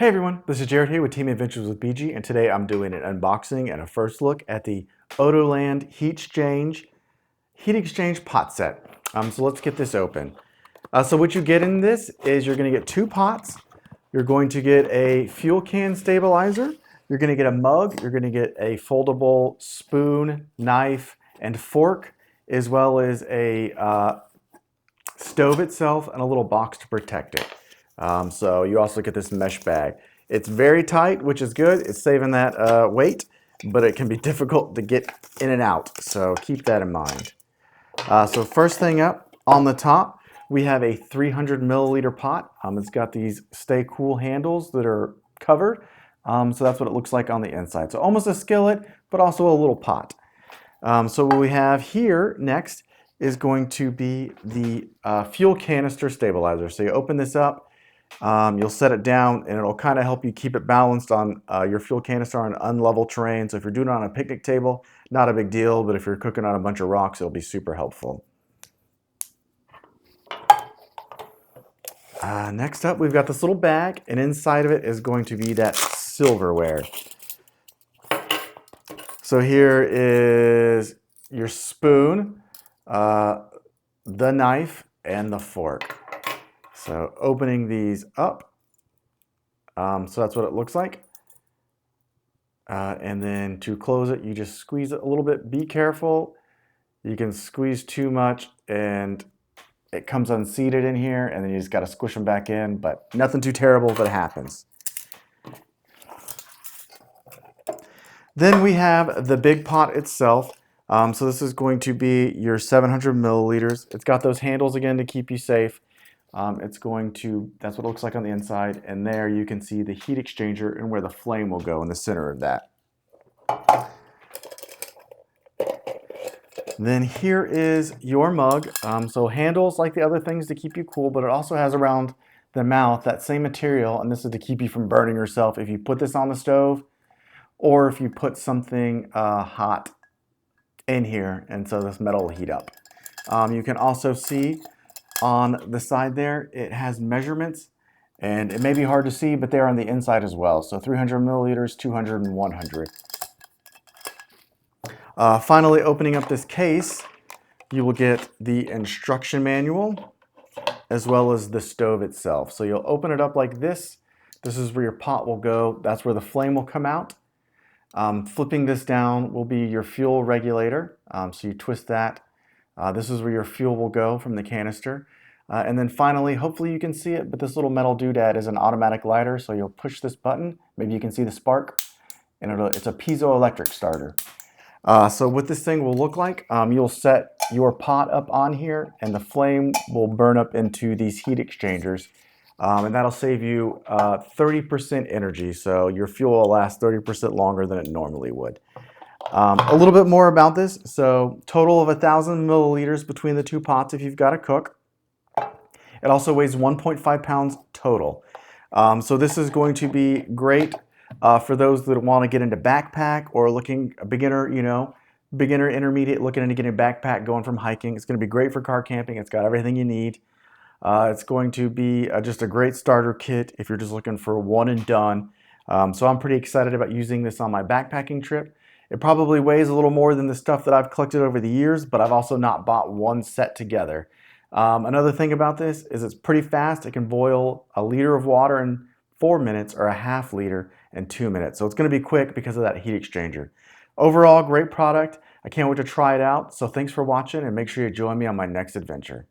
Hey everyone, this is Jared here with Team Adventures with BG, and today I'm doing an unboxing and a first look at the Odoland Heat Exchange Pot Set. So let's get this open. So what you get in this is you're going to get two pots, you're going to get a fuel can stabilizer, you're going to get a mug, you're going to get a foldable spoon, knife, and fork, as well as a stove itself and a little box to protect it. So you also get this mesh bag. It's very tight, which is good. It's saving that weight, but it can be difficult to get in and out. So keep that in mind. So first thing up on the top, we have a 300 milliliter pot. It's got these stay cool handles that are covered. So that's what it looks like on the inside. So almost a skillet, but also a little pot. So what we have here next is going to be the fuel canister stabilizer. So you open this up, you'll set it down, and it'll kind of help you keep it balanced on your fuel canister on unlevel terrain. So if you're doing it on a picnic table, not a big deal, but if you're cooking on a bunch of rocks, it'll be super helpful. Next up, we've got this little bag, and inside of it is going to be that silverware. So here is your spoon, the knife, and the fork. So opening these up, so that's what it looks like. And then to close it, you just squeeze it a little bit. Be careful. You can squeeze too much and it comes unseated in here, and then you just got to squish them back in, but nothing too terrible if it happens. Then we have the big pot itself. So this is going to be your 700 milliliters. It's got those handles again to keep you safe. That's what it looks like on the inside, and there you can see the heat exchanger and where the flame will go in the center of that. Then here is your mug. So handles like the other things to keep you cool, but it also has around the mouth that same material, and this is to keep you from burning yourself if you put this on the stove or if you put something hot in here, and so this metal will heat up. You can also see on the side there, it has measurements, and it may be hard to see, but they're on the inside as well. So 300 milliliters, 200, and 100. Finally, opening up this case, you will get the instruction manual as well as the stove itself. So you'll open it up like this. This is where your pot will go. That's where the flame will come out. Flipping this down will be your fuel regulator. So you twist that. This is where your fuel will go from the canister. And then finally, hopefully you can see it, but this little metal doodad is an automatic lighter. So you'll push this button. Maybe you can see the spark. And it's a piezo electric starter. So what this thing will look like, you'll set your pot up on here, and the flame will burn up into these heat exchangers. And that'll save you 30% energy. So your fuel will last 30% longer than it normally would. A little bit more about this. So total of 1,000 milliliters between the two pots if you've got to cook. It also weighs 1.5 pounds total. So this is going to be great for those that want to get into backpack or looking a beginner, beginner, intermediate, looking into getting a backpack going from hiking. It's going to be great for car camping. It's got everything you need. It's going to be just a great starter kit if you're just looking for one and done. So I'm pretty excited about using this on my backpacking trip. It probably weighs a little more than the stuff that I've collected over the years, but I've also not bought one set together. Another thing about this is it's pretty fast. It can boil a liter of water in 4 minutes or a half liter in 2 minutes. So it's going to be quick because of that heat exchanger. Overall, great product. I can't wait to try it out. So thanks for watching, and make sure you join me on my next adventure.